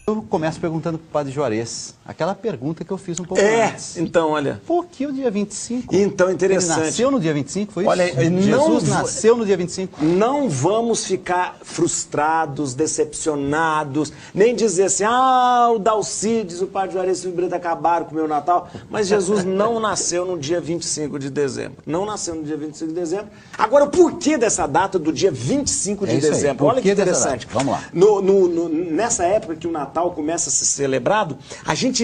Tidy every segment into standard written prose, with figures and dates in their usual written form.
Eu começo perguntando para o Padre Juarez, aquela pergunta que eu fiz um pouco antes. Então, olha... Por que o dia 25? Então, interessante. Ele nasceu no dia 25, foi isso? Olha, Jesus nasceu no dia 25. Não vamos ficar frustrados, decepcionados, nem dizer assim, o Dalcides, o Padre Juarez e o Brito acabaram com o meu Natal, mas Jesus não nasceu no dia 25 de dezembro. Não nasceu no dia 25 de dezembro. Agora, o porquê dessa data do dia 25 de dezembro? Olha que interessante. Vamos lá. Nessa época que o Natal começa a ser celebrado, a gente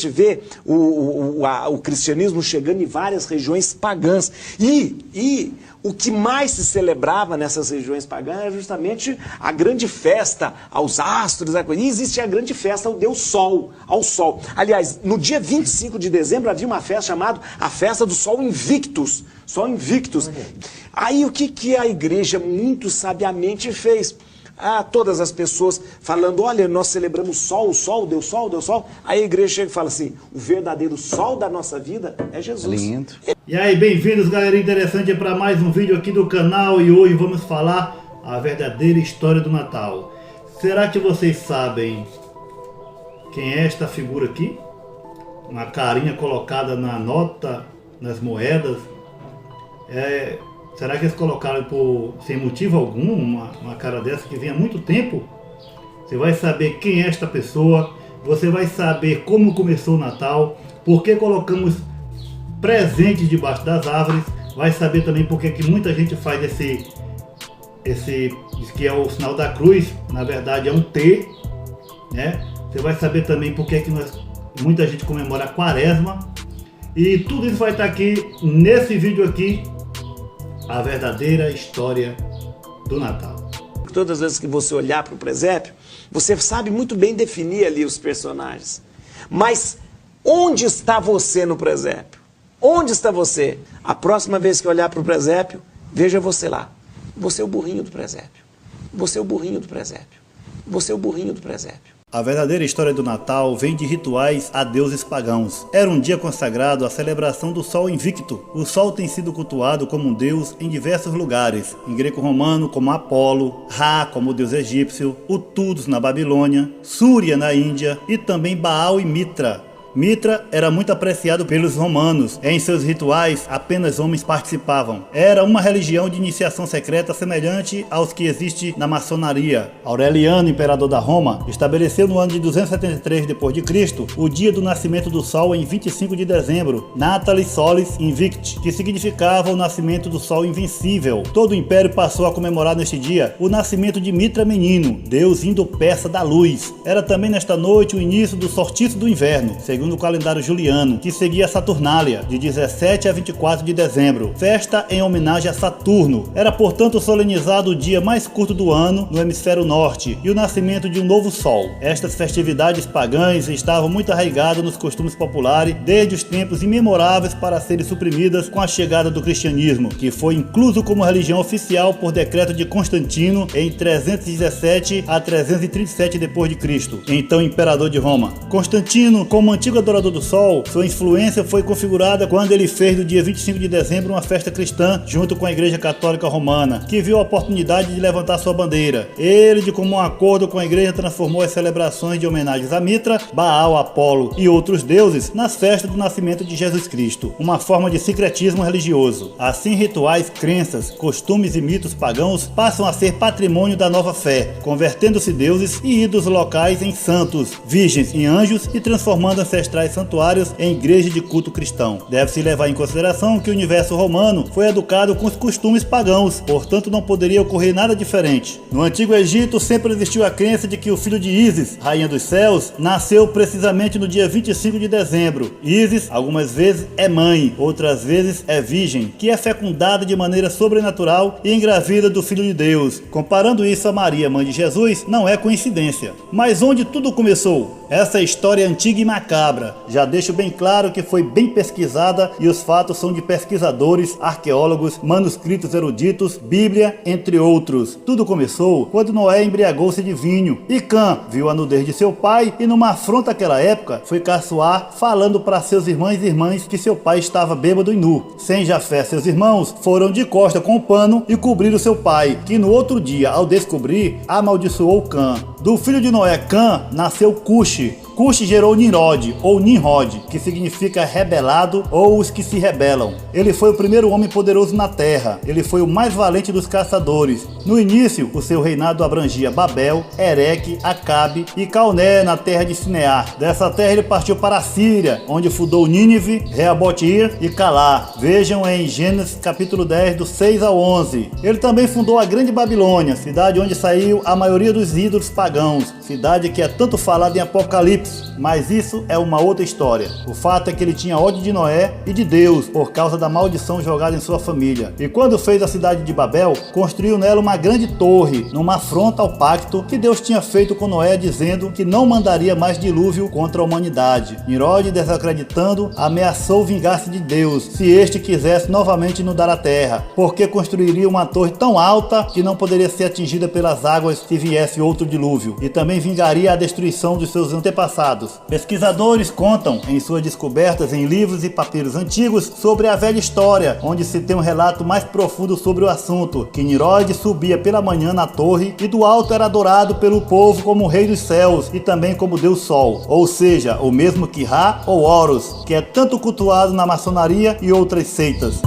vê o cristianismo chegando em várias regiões pagãs. E o que mais se celebrava nessas regiões pagãs é justamente a grande festa aos astros. E existia a grande festa ao Deus Sol, ao Sol. Aliás, no dia 25 de dezembro havia uma festa chamada a Festa do Sol Invictus. Sol Invictus. Aí o que a igreja muito sabiamente fez? Todas as pessoas falando, olha, nós celebramos o sol, Deus Sol, Deus Sol. Aí a igreja chega e fala assim, o verdadeiro sol da nossa vida é Jesus. Lindo. E aí, bem-vindos, galera interessante, para mais um vídeo aqui do canal. E hoje vamos falar a verdadeira história do Natal. Será que vocês sabem quem é esta figura aqui? Uma carinha colocada na nota, nas moedas. Será que eles colocaram sem motivo algum, uma cara dessa que vem há muito tempo? Você vai saber quem é esta pessoa, você vai saber como começou o Natal, por que colocamos presentes debaixo das árvores, vai saber também por que muita gente faz esse diz que é o sinal da cruz, na verdade é um T, né? Você vai saber também por que muita gente comemora a Quaresma, e tudo isso vai estar aqui nesse vídeo aqui. A verdadeira história do Natal. Todas as vezes que você olhar para o presépio, você sabe muito bem definir ali os personagens. Mas onde está você no presépio? Onde está você? A próxima vez que olhar para o presépio, veja você lá. Você é o burrinho do presépio. Você é o burrinho do presépio. Você é o burrinho do presépio. A verdadeira história do Natal vem de rituais a deuses pagãos. Era um dia consagrado à celebração do Sol Invicto. O Sol tem sido cultuado como um deus em diversos lugares. Em greco-romano como Apolo, Ra como deus egípcio, Utudos na Babilônia, Súria na Índia e também Baal e Mitra. Mitra era muito apreciado pelos romanos. Em seus rituais, apenas homens participavam. Era uma religião de iniciação secreta semelhante aos que existe na maçonaria. Aureliano, imperador da Roma, estabeleceu no ano de 273 d.C. o dia do nascimento do Sol em 25 de dezembro, Natalis Solis Invicti, que significava o nascimento do Sol invencível. Todo o império passou a comemorar neste dia o nascimento de Mitra Menino, deus indo-persa da luz. Era também nesta noite o início do solstício do inverno, segundo o calendário juliano, que seguia a Saturnália, de 17 a 24 de dezembro, festa em homenagem a Saturno. Era, portanto, solenizado o dia mais curto do ano no hemisfério norte e o nascimento de um novo sol. Estas festividades pagãs estavam muito arraigadas nos costumes populares desde os tempos imemoráveis para serem suprimidas com a chegada do cristianismo, que foi incluso como religião oficial por decreto de Constantino em 317 a 337 d.C., então imperador de Roma. Constantino, como antigo adorador do sol, sua influência foi configurada quando ele fez do dia 25 de dezembro uma festa cristã junto com a Igreja Católica Romana, que viu a oportunidade de levantar sua bandeira. Ele, de comum acordo com a Igreja, transformou as celebrações de homenagens a Mitra, Baal, Apolo e outros deuses nas festas do nascimento de Jesus Cristo, uma forma de sincretismo religioso. Assim, rituais, crenças, costumes e mitos pagãos passam a ser patrimônio da nova fé, convertendo-se deuses e ídolos locais em santos, virgens em anjos e transformando ancestrais santuários em igreja de culto cristão. Deve-se levar em consideração que o universo romano foi educado com os costumes pagãos, portanto não poderia ocorrer nada diferente. No Antigo Egito sempre existiu a crença de que o filho de Ísis, rainha dos céus, nasceu precisamente no dia 25 de dezembro. Ísis, algumas vezes, é mãe, outras vezes é virgem, que é fecundada de maneira sobrenatural e engravida do Filho de Deus. Comparando isso a Maria, mãe de Jesus, não é coincidência. Mas onde tudo começou? Essa história é antiga e macabra. Já deixo bem claro que foi bem pesquisada e os fatos são de pesquisadores, arqueólogos, manuscritos eruditos, Bíblia, entre outros. Tudo começou quando Noé embriagou-se de vinho e Cã viu a nudez de seu pai e numa afronta àquela época foi caçoar falando para seus irmãos e irmãs que seu pai estava bêbado e nu. Sem Jafé, seus irmãos foram de costa com o pano e cobriram seu pai, que no outro dia, ao descobrir, amaldiçoou Cã. Do filho de Noé, Cã, nasceu Cuxi. Cuxi gerou Nimrod, ou Nimrod, que significa rebelado ou os que se rebelam. Ele foi o primeiro homem poderoso na terra. Ele foi o mais valente dos caçadores. No início, o seu reinado abrangia Babel, Ereque, Acabe e Calné, na terra de Sinear. Dessa terra ele partiu para a Síria, onde fundou Nínive, Reabotir e Calá. Vejam em Gênesis capítulo 10, do 6 ao 11. Ele também fundou a Grande Babilônia, cidade onde saiu a maioria dos ídolos pagãos. Cidade que é tanto falada em Apocalipse. Mas isso é uma outra história. O fato é que ele tinha ódio de Noé e de Deus por causa da maldição jogada em sua família. E quando fez a cidade de Babel, construiu nela uma grande torre, numa afronta ao pacto que Deus tinha feito com Noé, dizendo que não mandaria mais dilúvio contra a humanidade. Nimrod, desacreditando, ameaçou vingar-se de Deus se este quisesse novamente inundar a terra, porque construiria uma torre tão alta que não poderia ser atingida pelas águas se viesse outro dilúvio, e também vingaria a destruição dos seus antepassados. Pesquisadores contam em suas descobertas em livros e papiros antigos sobre a velha história, onde se tem um relato mais profundo sobre o assunto, que Nimrod subia pela manhã na torre e do alto era adorado pelo povo como o rei dos céus e também como Deus Sol, ou seja, o mesmo que Ra ou Horus, que é tanto cultuado na maçonaria e outras seitas.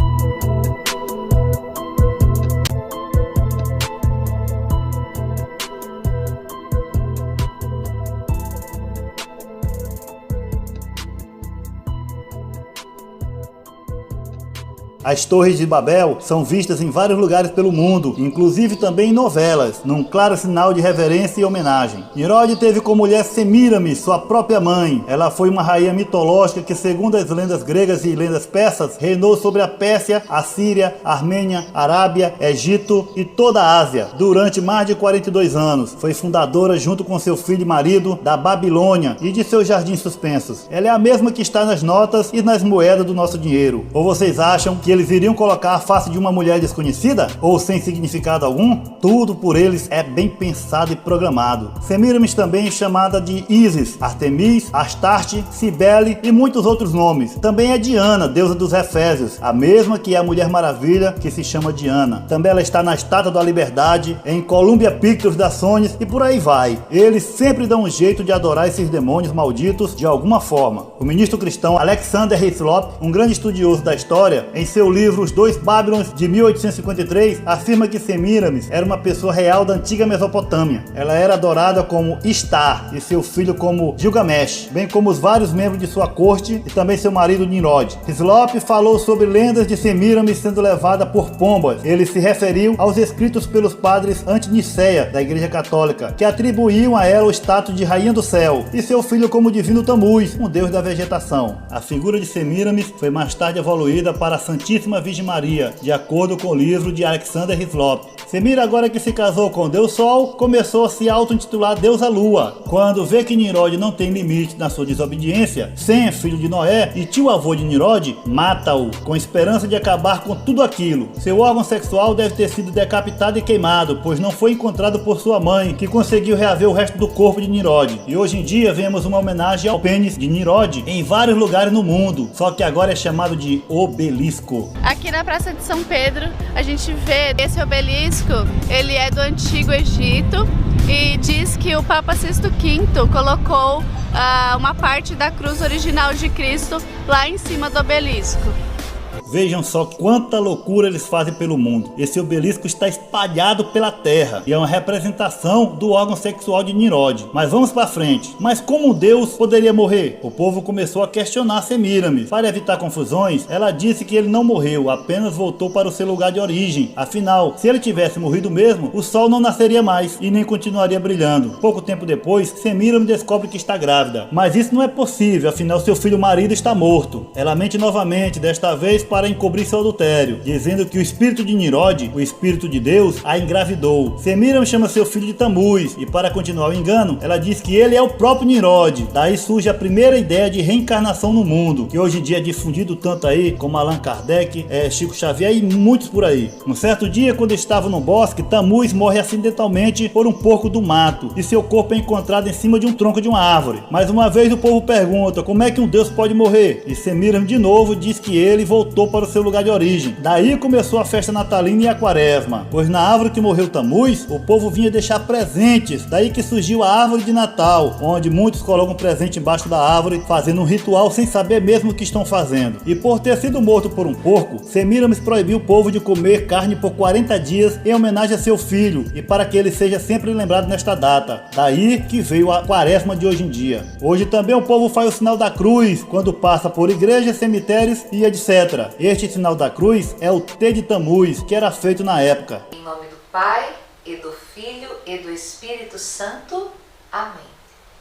As torres de Babel são vistas em vários lugares pelo mundo, inclusive também em novelas, num claro sinal de reverência e homenagem. Nimrod teve como mulher Semíramis, sua própria mãe. Ela foi uma rainha mitológica que, segundo as lendas gregas e lendas persas, reinou sobre a Pérsia, a Síria, a Armênia, a Arábia, Egito e toda a Ásia durante mais de 42 anos. Foi fundadora, junto com seu filho e marido, da Babilônia e de seus jardins suspensos. Ela é a mesma que está nas notas e nas moedas do nosso dinheiro. Ou vocês acham que eles iriam colocar a face de uma mulher desconhecida? Ou sem significado algum? Tudo por eles é bem pensado e programado. Semíramis também é chamada de Ísis, Artemis, Astarte, Cibele e muitos outros nomes. Também é Diana, deusa dos Efésios, a mesma que é a Mulher Maravilha, que se chama Diana. Também ela está na Estátua da Liberdade, em Columbia Pictures da Sony e por aí vai. Eles sempre dão um jeito de adorar esses demônios malditos de alguma forma. O ministro cristão Alexander Hislop, um grande estudioso da história, em seu livro Os Dois Babylons, de 1853, afirma que Semíramis era uma pessoa real da antiga Mesopotâmia. Ela era adorada como Istar e seu filho como Gilgamesh, bem como os vários membros de sua corte e também seu marido Nimrod. Hislop falou sobre lendas de Semíramis sendo levada por pombas. Ele se referiu aos escritos pelos padres anti-Nicéia da Igreja Católica, que atribuíam a ela o status de Rainha do Céu, e seu filho como divino Tamuz, um deus da vegetação. A figura de Semíramis foi mais tarde evoluída para a Santíssima Virgem Maria, de acordo com o livro de Alexander Hislop. Semíramis, agora que se casou com Deus Sol, começou a se auto-intitular Deusa Lua. Quando vê que Nimrod não tem limite na sua desobediência, Sem, filho de Noé e tio-avô de Nimrod, mata-o, com esperança de acabar com tudo aquilo. Seu órgão sexual deve ter sido decapitado e queimado, pois não foi encontrado por sua mãe, que conseguiu reaver o resto do corpo de Nimrod. E hoje em dia vemos uma homenagem ao pênis de Nimrod em vários lugares no mundo, só que agora é chamado de obelisco. Aqui na Praça de São Pedro, a gente vê esse obelisco, ele é do Antigo Egito e diz que o Papa Sexto V colocou uma parte da cruz original de Cristo lá em cima do obelisco. Vejam só quanta loucura eles fazem pelo mundo. Esse obelisco está espalhado pela terra e é uma representação do órgão sexual de Nimrod. Mas vamos para frente. Mas como Deus poderia morrer? O povo começou a questionar Semíramis. Para evitar confusões, ela disse que ele não morreu, apenas voltou para o seu lugar de origem. Afinal, se ele tivesse morrido mesmo, o sol não nasceria mais e nem continuaria brilhando. Pouco tempo depois, Semíramis descobre que está grávida. Mas isso não é possível, afinal seu filho marido está morto. Ela mente novamente, desta vez para encobrir seu adultério, dizendo que o espírito de Nimrod, o espírito de Deus, a engravidou. Semiramis chama seu filho de Tamuz, e para continuar o engano, ela diz que ele é o próprio Nimrod. Daí surge a primeira ideia de reencarnação no mundo, que hoje em dia é difundido tanto aí como Allan Kardec, Chico Xavier e muitos por aí. Um certo dia, quando estava no bosque, Tamuz morre acidentalmente por um porco do mato, e seu corpo é encontrado em cima de um tronco de uma árvore. Mais uma vez o povo pergunta como é que um deus pode morrer, e Semiramis de novo diz que ele voltou para o seu lugar de origem. Daí começou a festa natalina e a quaresma, pois na árvore que morreu Tamuz, o povo vinha deixar presentes. Daí que surgiu a árvore de Natal, onde muitos colocam presente embaixo da árvore, fazendo um ritual sem saber mesmo o que estão fazendo. E por ter sido morto por um porco, Semiramis proibiu o povo de comer carne por 40 dias em homenagem a seu filho, e para que ele seja sempre lembrado nesta data. Daí que veio a quaresma de hoje em dia. Hoje também o povo faz o sinal da cruz quando passa por igrejas, cemitérios e etc. Este sinal da cruz é o T de Tamuz, que era feito na época. Em nome do Pai, e do Filho, e do Espírito Santo. Amém.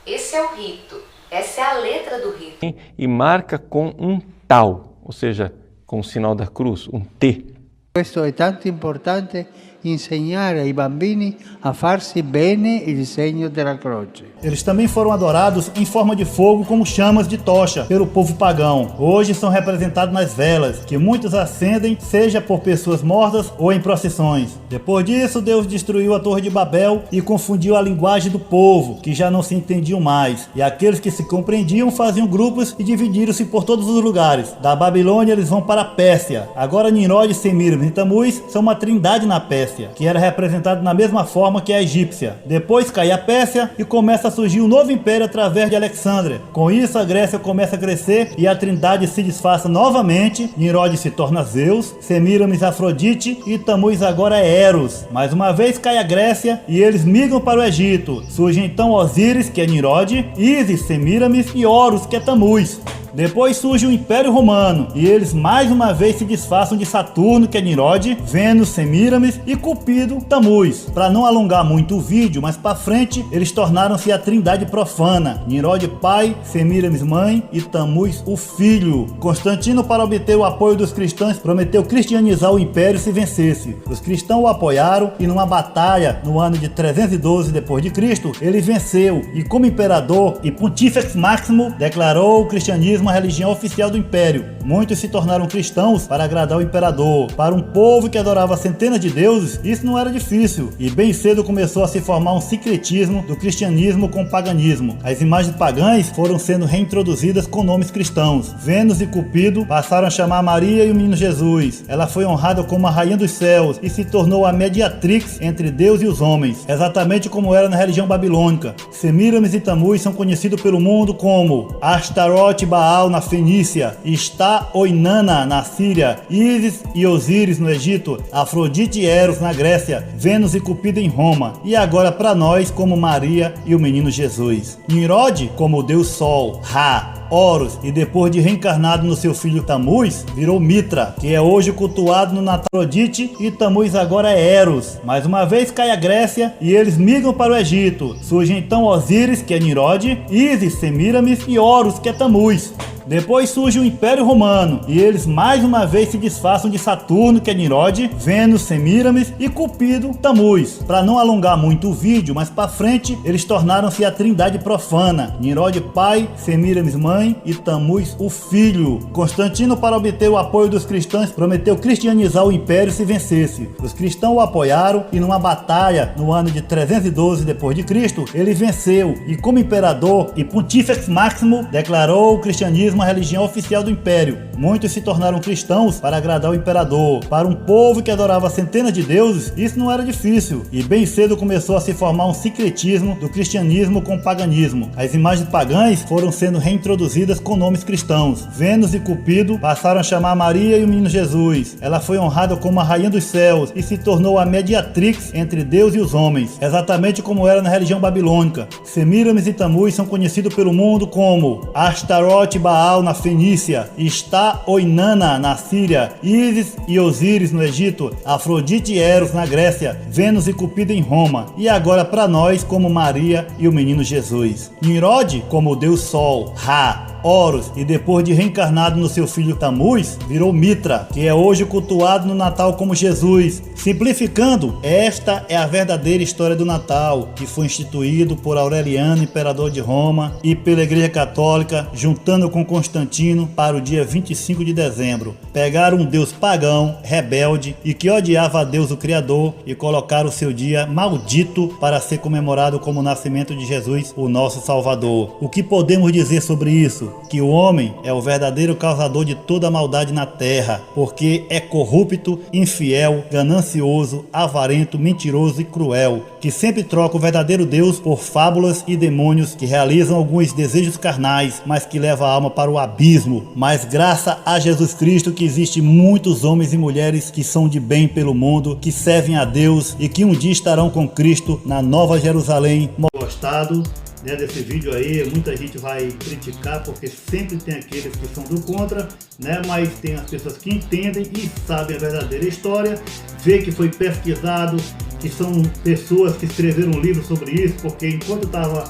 Esse é o rito, essa é a letra do rito. E marca com um tal, ou seja, com o sinal da cruz, um T. Questo è tanto importante, insegnare ai bambini a farsi bene il segno della croce. Eles também foram adorados em forma de fogo como chamas de tocha pelo povo pagão. Hoje são representados nas velas, que muitos acendem, seja por pessoas mortas ou em procissões. Depois disso, Deus destruiu a Torre de Babel e confundiu a linguagem do povo, que já não se entendiam mais. E aqueles que se compreendiam faziam grupos e dividiram-se por todos os lugares. Da Babilônia eles vão para a Pérsia. Agora Nimrod, Semiramis e Tamuz são uma trindade na Pérsia, que era representado na mesma forma que a egípcia. Depois cai a Pérsia e começa a surgir um novo império através de Alexandre. Com isso a Grécia começa a crescer e a trindade se disfarça novamente. Nimrod se torna Zeus, Semiramis Afrodite e Tamuz agora é Eros. Mais uma vez cai a Grécia e eles migram para o Egito. Surge então Osíris, que é Nimrod, Ísis, Semiramis e Horus, que é Tamuz. Depois surge o Império Romano, e eles mais uma vez se disfarçam de Saturno, que é Nimrod, Vênus, Semiramis e Cupido, Tamuz. Para não alongar muito o vídeo, mais para frente, eles tornaram-se a trindade profana, Nimrod pai, Semiramis mãe e Tamuz o filho. Constantino, para obter o apoio dos cristãos, prometeu cristianizar o império se vencesse. Os cristãos o apoiaram e numa batalha no ano de 312 d.C., ele venceu e como imperador e Pontífex Máximo declarou o cristianismo a religião oficial do império. Muitos se tornaram cristãos para agradar o imperador. Para um povo que adorava centenas de deuses, isso não era difícil, e bem cedo começou a se formar um sincretismo do cristianismo com o paganismo. As imagens pagãs foram sendo reintroduzidas com nomes cristãos. Vênus e Cupido passaram a chamar Maria e o menino Jesus. Ela foi honrada como a rainha dos céus e se tornou a mediatrix entre Deus e os homens, exatamente como era na religião babilônica. Semiramis e Tamuz são conhecidos pelo mundo como Astarote Baal na Fenícia, Sta Oinana na Síria, Ísis e Osíris no Egito, Afrodite e Eros na Grécia, Vênus e Cupido em Roma, e agora para nós como Maria e o menino Jesus. Nimrod como o deus Sol, Ra, Horus, e depois de reencarnado no seu filho Tamuz, virou Mitra, que é hoje cultuado no Natal Afrodite, e Tamuz agora é Eros. Mais uma vez cai a Grécia e eles migram para o Egito. Surge então Osíris, que é Nimrod, Ísis, Semiramis e Horus, que é Tamuz. Depois surge o Império Romano, e eles mais uma vez se disfarçam de Saturno, que é Nimrod, Vênus, Semiramis e Cupido, Tamuz. Para não alongar muito o vídeo, mais para frente, eles tornaram-se a trindade profana, Nimrod pai, Semiramis mãe e Tamuz o filho. Constantino, para obter o apoio dos cristãos, prometeu cristianizar o império se vencesse. Os cristãos o apoiaram e numa batalha no ano de 312 d.C., ele venceu e como imperador e Pontífex Máximo declarou o cristianismo a religião oficial do império. Muitos se tornaram cristãos para agradar o imperador. Para um povo que adorava centenas de deuses, isso não era difícil, e bem cedo começou a se formar um sincretismo do cristianismo com o paganismo. As imagens pagãs foram sendo reintroduzidas com nomes cristãos. Vênus e Cupido passaram a chamar Maria e o menino Jesus. Ela foi honrada como a rainha dos céus e se tornou a mediatrix entre Deus e os homens, exatamente como era na religião babilônica. Semiramis e Tamuz são conhecidos pelo mundo como Astarote Baal na Fenícia, Sta Oinana na Síria, Ísis e Osíris no Egito, Afrodite e Eros na Grécia, Vênus e Cupido em Roma, e agora para nós como Maria e o menino Jesus. Nimrod como o deus Sol, Ra, Horus e depois de reencarnado no seu filho Tammuz, virou Mitra, que é hoje cultuado no Natal como Jesus. Simplificando, esta é a verdadeira história do Natal, que foi instituído por Aureliano, imperador de Roma, e pela Igreja Católica, juntando com Constantino para o dia 25 de dezembro. Pegaram um deus pagão, rebelde e que odiava a Deus o Criador e colocaram o seu dia maldito para ser comemorado como o nascimento de Jesus, o nosso Salvador. O que podemos dizer sobre isso? Que o homem é o verdadeiro causador de toda a maldade na terra, porque é corrupto, infiel, ganancioso, avarento, mentiroso e cruel, que sempre troca o verdadeiro Deus por fábulas e demônios que realizam alguns desejos carnais, mas que levam a alma para o abismo. Mas graças a Jesus Cristo que existe muitos homens e mulheres que são de bem pelo mundo, que servem a Deus e que um dia estarão com Cristo na Nova Jerusalém. Gostado, né, desse vídeo aí, muita gente vai criticar porque sempre tem aqueles que são do contra, né, mas tem as pessoas que entendem e sabem a verdadeira história, vê que foi pesquisado, que são pessoas que escreveram um livro sobre isso, porque enquanto estava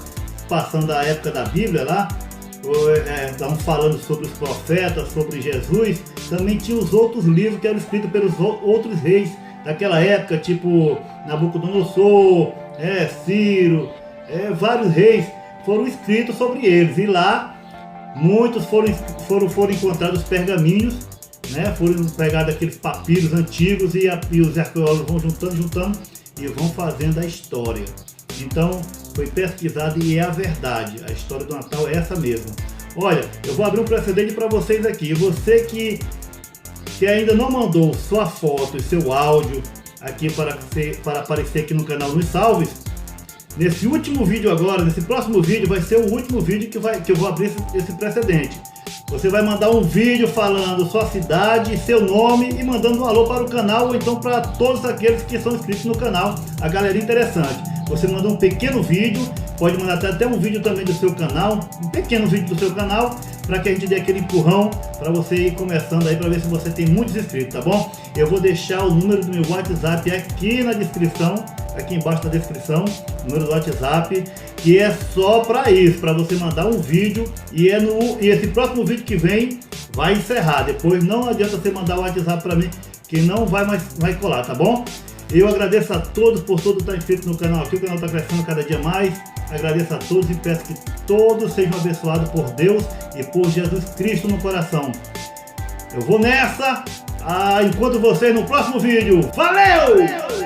passando a época da Bíblia lá, estavam falando sobre os profetas, sobre Jesus, também tinha os outros livros que eram escritos pelos outros reis daquela época, tipo Nabucodonosor, Ciro, vários reis foram escritos sobre eles, e lá muitos foram encontrados pergaminhos, né? Foram pegados aqueles papiros antigos e os arqueólogos vão juntando e vão fazendo a história. Então foi pesquisado e é a verdade, a história do Natal é essa mesmo. Olha, eu vou abrir um precedente para vocês aqui. Você que ainda não mandou sua foto e seu áudio aqui para aparecer aqui no canal Nos Salves, nesse último vídeo agora, nesse próximo vídeo, vai ser o último vídeo que eu vou abrir esse precedente. Você vai mandar um vídeo falando sua cidade, seu nome e mandando um alô para o canal, ou então para todos aqueles que são inscritos no canal, a galera interessante. Você manda um pequeno vídeo, pode mandar até um vídeo também do seu canal, um pequeno vídeo do seu canal, para que a gente dê aquele empurrão para você ir começando aí, para ver se você tem muitos inscritos, tá bom? Eu vou deixar o número do meu WhatsApp aqui na descrição, aqui embaixo na descrição, o número do WhatsApp, que é só para isso, para você mandar um vídeo, e esse próximo vídeo que vem vai encerrar. Depois não adianta você mandar o WhatsApp para mim, que não vai colar, tá bom? Eu agradeço a todos por todos estar inscritos no canal aqui, o canal está crescendo cada dia mais. Agradeço a todos e peço que todos sejam abençoados por Deus e por Jesus Cristo no coração. Eu vou nessa, encontro vocês no próximo vídeo. Valeu!